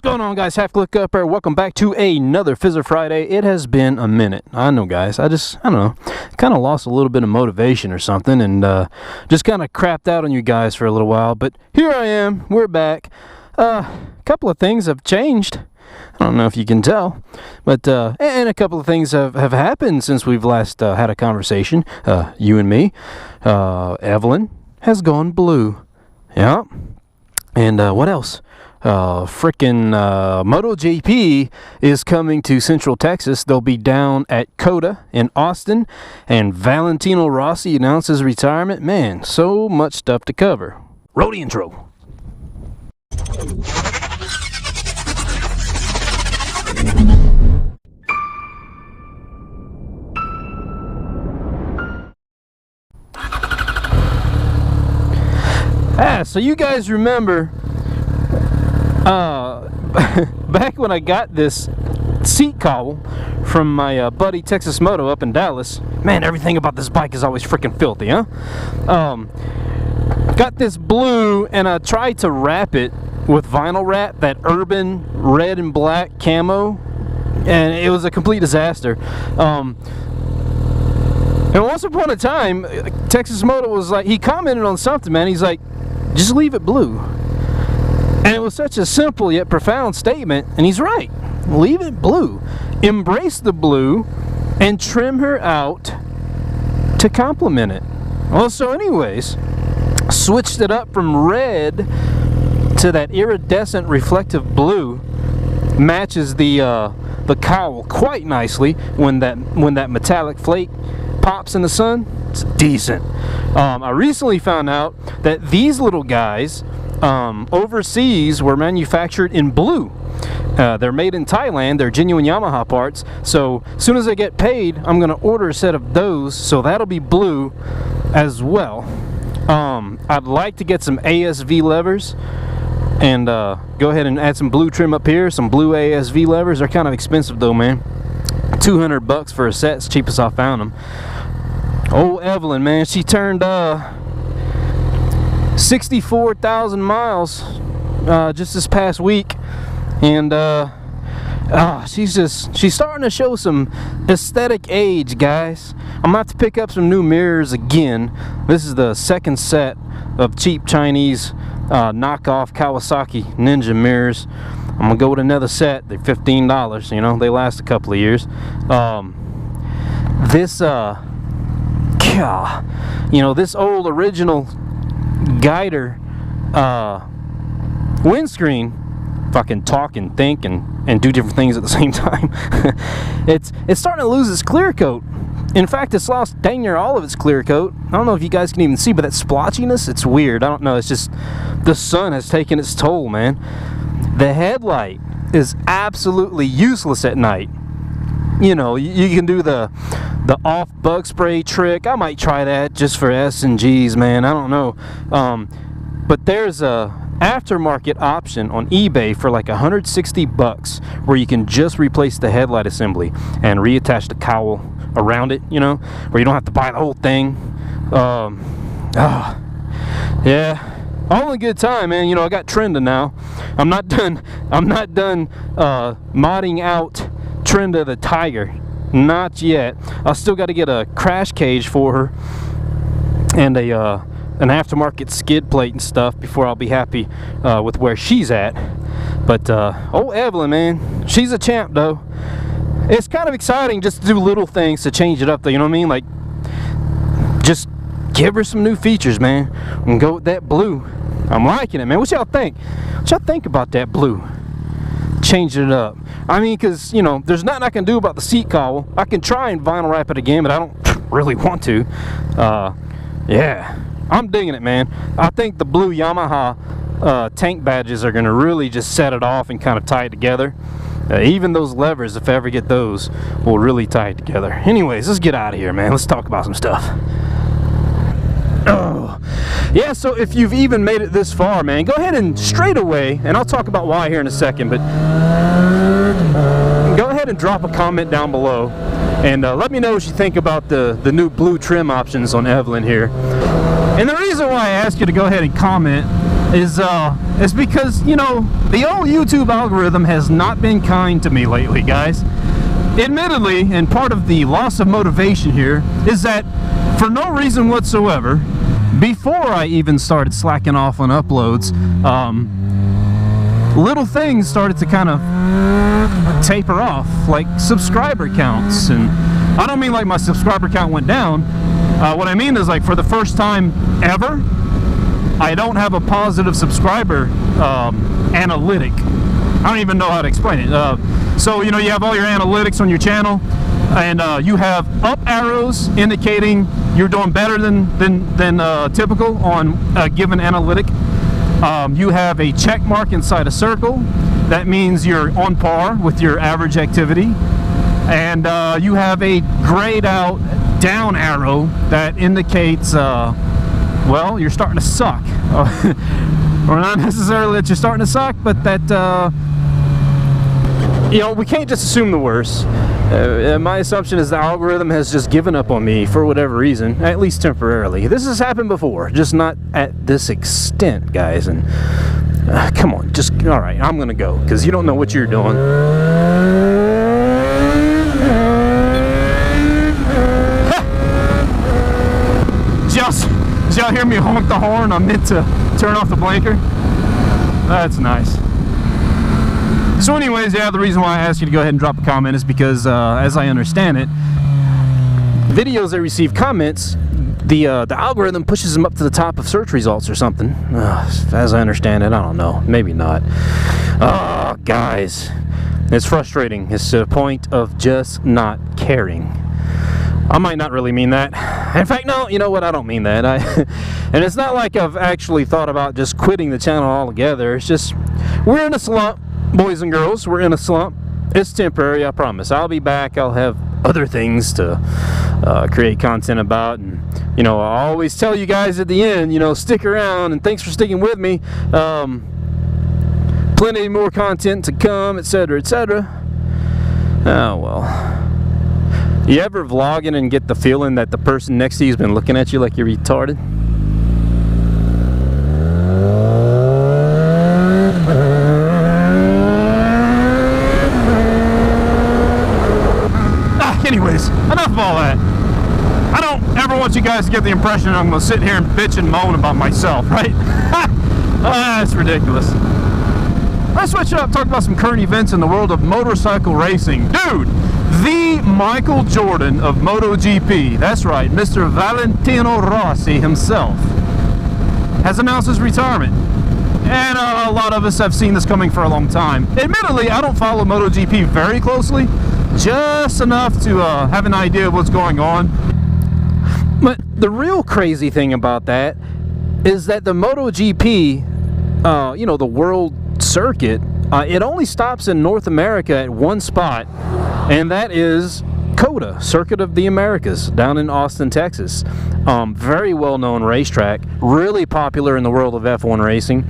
going on, guys? Half-Click Up here. Welcome back to another Fizzer Friday. It has been a minute. I know, guys. I don't know. Kind of lost a little bit of motivation or something and just kind of crapped out on you guys for a little while. But here I am. We're back. A couple of things have changed. I don't know if you can tell. But, and a couple of things have happened since we've last had a conversation. You and me. Evelyn has gone blue. Yeah. And what else? Frickin' MotoGP is coming to Central Texas. They'll be down at COTA in Austin, and Valentino Rossi announces retirement. Man, so much stuff to cover. Roll the intro. So you guys remember back when I got this seat cowl from my buddy Texas Moto up in Dallas. Man, everything about this bike is always freaking filthy, huh? Got this blue, and I tried to wrap it with vinyl wrap, that urban red and black camo, and it was a complete disaster. And once upon a time, Texas Moto was like, he commented on something, man. He's like, just leave it blue. And it was such a simple yet profound statement, and he's right. Leave it blue. Embrace the blue and trim her out to complement it. Well, so anyways, switched it up from red to that iridescent reflective blue. Matches the cowl quite nicely when that metallic flake pops in the sun. It's decent. I recently found out that these little guys overseas were manufactured in blue. They're made in Thailand. They're genuine Yamaha parts. So as soon as I get paid, I'm going to order a set of those. So that'll be blue as well. I'd like to get some ASV levers and go ahead and add some blue trim up here. Some blue ASV levers. They're kind of expensive though, man. $200 for a set. It's the cheapest I found them. Oh, Evelyn, man, she turned 64,000 miles just this past week, and she's starting to show some aesthetic age, guys. I'm gonna have to pick up some new mirrors again. This is the second set of cheap Chinese knockoff Kawasaki Ninja mirrors. I'm gonna go with another set. They're $15. You know, they last a couple of years. This old original Guider windscreen, fucking talk and think and do different things at the same time. it's starting to lose its clear coat. In fact, it's lost dang near all of its clear coat. I don't know if you guys can even see, but that splotchiness, it's weird. I don't know, it's just the sun has taken its toll, man. The headlight is absolutely useless at night. You know, you can do the off bug spray trick. I might try that just for S&Gs, man. I don't know. But there's a aftermarket option on eBay for like $160 where you can just replace the headlight assembly and reattach the cowl around it, you know, where you don't have to buy the whole thing. Yeah. All in good time, man. You know, I got Trenda now. I'm not done modding out Trenda the Tiger. Not yet. I still got to get a crash cage for her and an aftermarket skid plate and stuff before I'll be happy with where she's at. But oh, Evelyn, man, she's a champ though. It's kind of exciting just to do little things to change it up though, you know what I mean? Like, just give her some new features, man, and go with that blue. I'm liking it, man. What y'all think? What y'all think about that blue? Changing it up. I mean, because, you know, there's nothing I can do about the seat cowl. I can try and vinyl wrap it again, but I don't really want to. Yeah, I'm digging it, man. I think the blue Yamaha tank badges are going to really just set it off and kind of tie it together. Even those levers, if I ever get those, will really tie it together. Anyways, let's get out of here, man. Let's talk about some stuff. Oh, yeah, so if you've even made it this far, man, go ahead and straight away, and I'll talk about why here in a second, but go ahead and drop a comment down below and let me know what you think about the new blue trim options on Evelyn here. And the reason why I ask you to go ahead and comment is because, you know, the old YouTube algorithm has not been kind to me lately, guys. Admittedly, and part of the loss of motivation here is that for no reason whatsoever, before I even started slacking off on uploads, little things started to kind of taper off, like subscriber counts. And I don't mean like my subscriber count went down. What I mean is, like, for the first time ever, I don't have a positive subscriber analytic. I don't even know how to explain it. So, you know, you have all your analytics on your channel, and you have up arrows indicating you're doing better than typical on a given analytic. You have a check mark inside a circle. That means you're on par with your average activity. And you have a grayed out down arrow that indicates, well, you're starting to suck. Or not necessarily that you're starting to suck, but that, you know, we can't just assume the worst. My assumption is the algorithm has just given up on me for whatever reason, at least temporarily. This has happened before, just not at this extent, guys. And come on, just, all right, I'm gonna go, because you don't know what you're doing. Did y'all hear me honk the horn? I meant to turn off the blinker. That's nice. So anyways, yeah, the reason why I asked you to go ahead and drop a comment is because, as I understand it, videos that receive comments, the algorithm pushes them up to the top of search results or something. As I understand it, I don't know. Maybe not. Guys, it's frustrating. It's to the point of just not caring. I might not really mean that. In fact, no, you know what? I don't mean that. And it's not like I've actually thought about just quitting the channel altogether. It's just, we're in a slump, boys and girls. We're in a slump. It's temporary, I promise. I'll be back. I'll have other things to create content about. And, you know, I always tell you guys at the end, you know, stick around and thanks for sticking with me. Plenty more content to come, etc., etc. Oh, well. You ever vlogging and get the feeling that the person next to you's been looking at you like you're retarded? Anyways, enough of all that. I don't ever want you guys to get the impression I'm going to sit here and bitch and moan about myself, right? That's ridiculous. Let's switch it up, talk about some current events in the world of motorcycle racing. Dude! The Michael Jordan of MotoGP, that's right, Mr. Valentino Rossi himself, has announced his retirement. And a lot of us have seen this coming for a long time. Admittedly, I don't follow MotoGP very closely, just enough to have an idea of what's going on. But the real crazy thing about that is that the MotoGP, you know, the world circuit, it only stops in North America at one spot, and that is COTA, Circuit of the Americas, down in Austin, Texas. Very well-known racetrack, really popular in the world of F1 racing,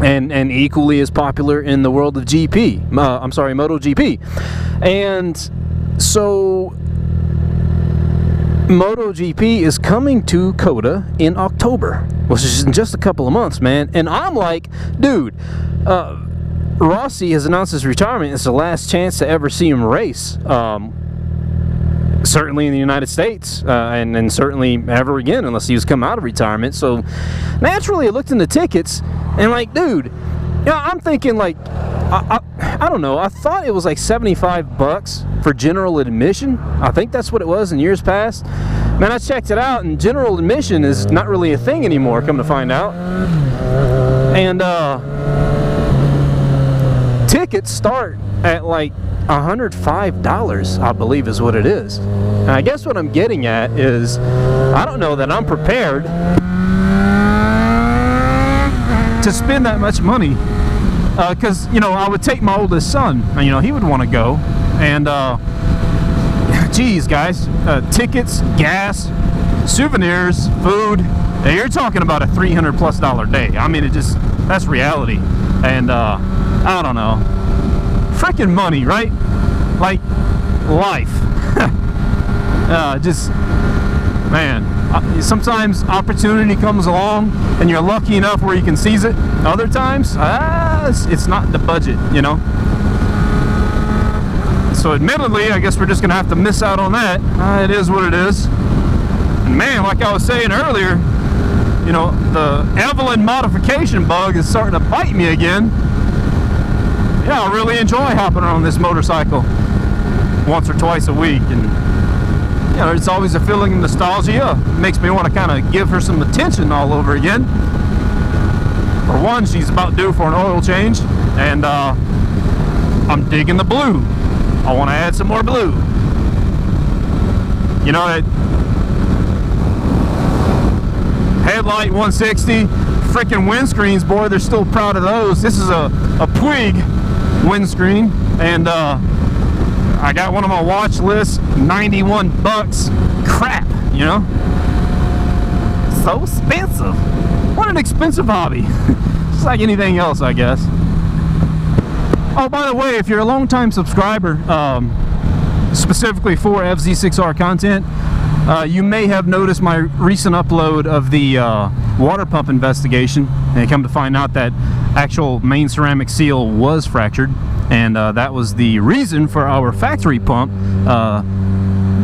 and equally as popular in the world of MotoGP. And so MotoGP is coming to COTA in October, which is in just a couple of months, man. And I'm like, dude, Rossi has announced his retirement. It's the last chance to ever see him race, certainly in the United States, and certainly ever again, unless he was come out of retirement. So naturally I looked into tickets and, like, dude, you know, I'm thinking, like, I don't know, I thought it was like $75 for general admission. I think that's what it was in years past. Man, I checked it out, and general admission is not really a thing anymore, come to find out. And tickets start at like $105, I believe is what it is. And I guess what I'm getting at is, I don't know that I'm prepared to spend that much money, because, you know, I would take my oldest son, and, you know, he would want to go, and geez, guys, tickets, gas, souvenirs, food, you're talking about a $300+ day. I mean, that's reality. And I don't know, freaking money, right? Like life. Just man, sometimes opportunity comes along and you're lucky enough where you can seize it. Other times, it's not the budget, you know. So admittedly, I guess we're just gonna have to miss out on that. It is what it is. And man, like I was saying earlier, you know, the Evelyn modification bug is starting to bite me again. Yeah, I really enjoy hopping on this motorcycle once or twice a week, and you know, it's always a feeling of nostalgia. It makes me want to kind of give her some attention all over again. For one, she's about due for an oil change, and I'm digging the blue. I want to add some more blue. You know, that headlight 160, freaking windscreens, boy, they're still proud of those. This is a Puig windscreen, and I got one on my watch list, 91 bucks. Crap, you know? So expensive. What an expensive hobby. Just like anything else, I guess. Oh, by the way, if you're a long-time subscriber, specifically for FZ6R content, you may have noticed my recent upload of the water pump investigation, and come to find out that actual main ceramic seal was fractured, and that was the reason for our factory pump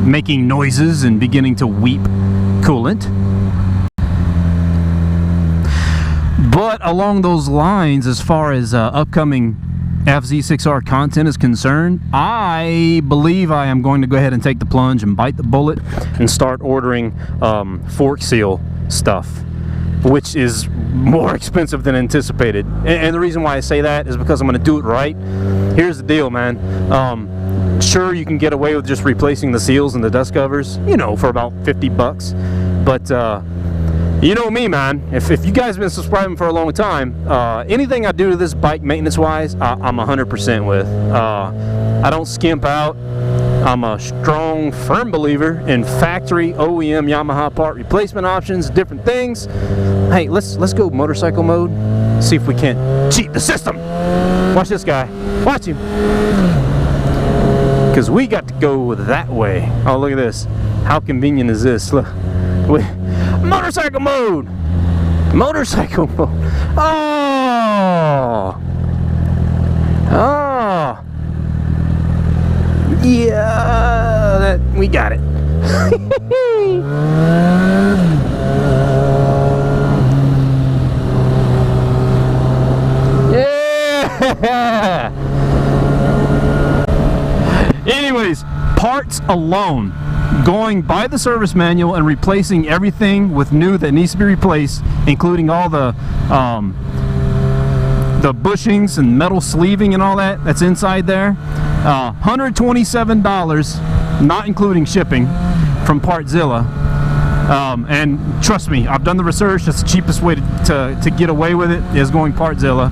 making noises and beginning to weep coolant. But along those lines, as far as upcoming FZ6R content is concerned, I believe I am going to go ahead and take the plunge and bite the bullet and start ordering fork seal stuff, which is more expensive than anticipated. And the reason why I say that is because I'm going to do it right. Here's the deal, man. Sure, you can get away with just replacing the seals and the dust covers, you know, for about 50 bucks. But you know me, man. If you guys have been subscribing for a long time, anything I do to this bike maintenance-wise, I'm 100% with. I don't skimp out. I'm a strong, firm believer in factory OEM Yamaha part replacement options, different things. Hey, let's go motorcycle mode. See if we can't cheat the system. Watch this guy. Watch him. Because we got to go that way. Oh, look at this. How convenient is this? Look. Motorcycle mode! Motorcycle mode! Oh! Oh! Yeah! We got it! Yeah! Anyways, parts alone. Going by the service manual and replacing everything with new that needs to be replaced, including all the bushings and metal sleeving and all that's inside there. $127, not including shipping, from Partzilla. And trust me, I've done the research. That's the cheapest way to get away with it, is going Partzilla.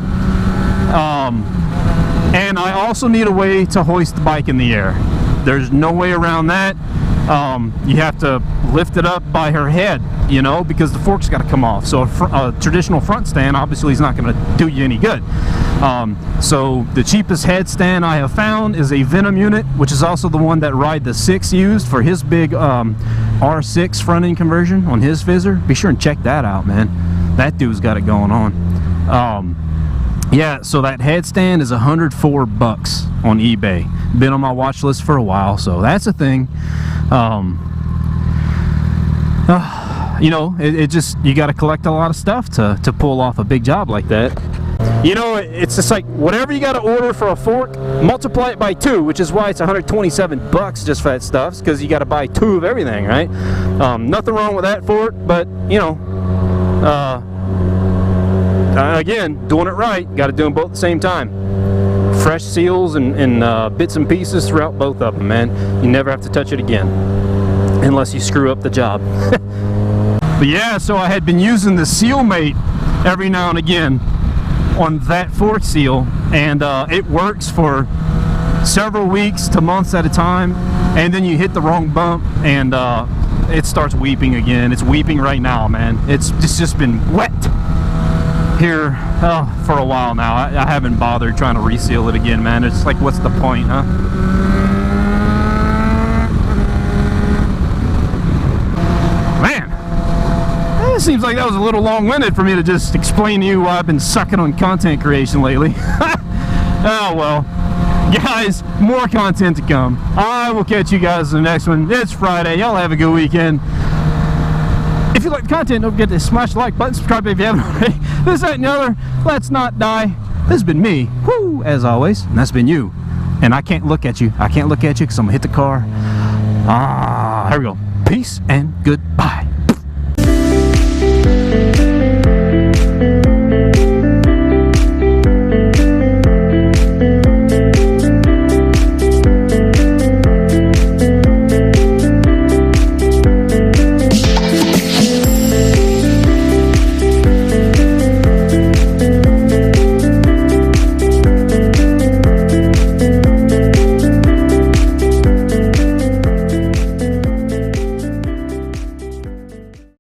And I also need a way to hoist the bike in the air. There's no way around that. You have to lift it up by her head, you know, because the fork's got to come off. So a traditional front stand obviously is not going to do you any good. So the cheapest headstand I have found is a Venom unit, which is also the one that Ride the 6 used for his big R6 front end conversion on his Fizzer. Be sure and check that out, man. That dude's got it going on. Yeah, so that headstand is 104 bucks on eBay. Been on my watch list for a while, so that's a thing. You know, it just, you got to collect a lot of stuff to pull off a big job like that. You know, it's just like whatever you got to order for a fork, multiply it by 2, which is why it's 127 bucks just for that stuff, because you got to buy 2 of everything, right? Nothing wrong with that fork, but you know, again, doing it right, got to do them both at the same time. Fresh seals and bits and pieces throughout both of them, man. You never have to touch it again, unless you screw up the job. But yeah, so I had been using the seal mate every now and again on that fork seal, and it works for several weeks to months at a time, and then you hit the wrong bump and it starts weeping again. It's weeping right now, man. It's just been wet here for a while now. I haven't bothered trying to reseal it again, man. It's like, what's the point, huh? seems like that was a little long-winded for me to just explain to you why I've been sucking on content creation lately. Oh well. Guys, more content to come. I will catch you guys in the next one. It's Friday. Y'all have a good weekend. If you like the content, don't forget to smash the like button, subscribe if you haven't already. This, that, and the other. Let's not die. This has been me, woo, as always, and that's been you. And I can't look at you. I can't look at you because I'm going to hit the car. Here we go. Peace and goodbye.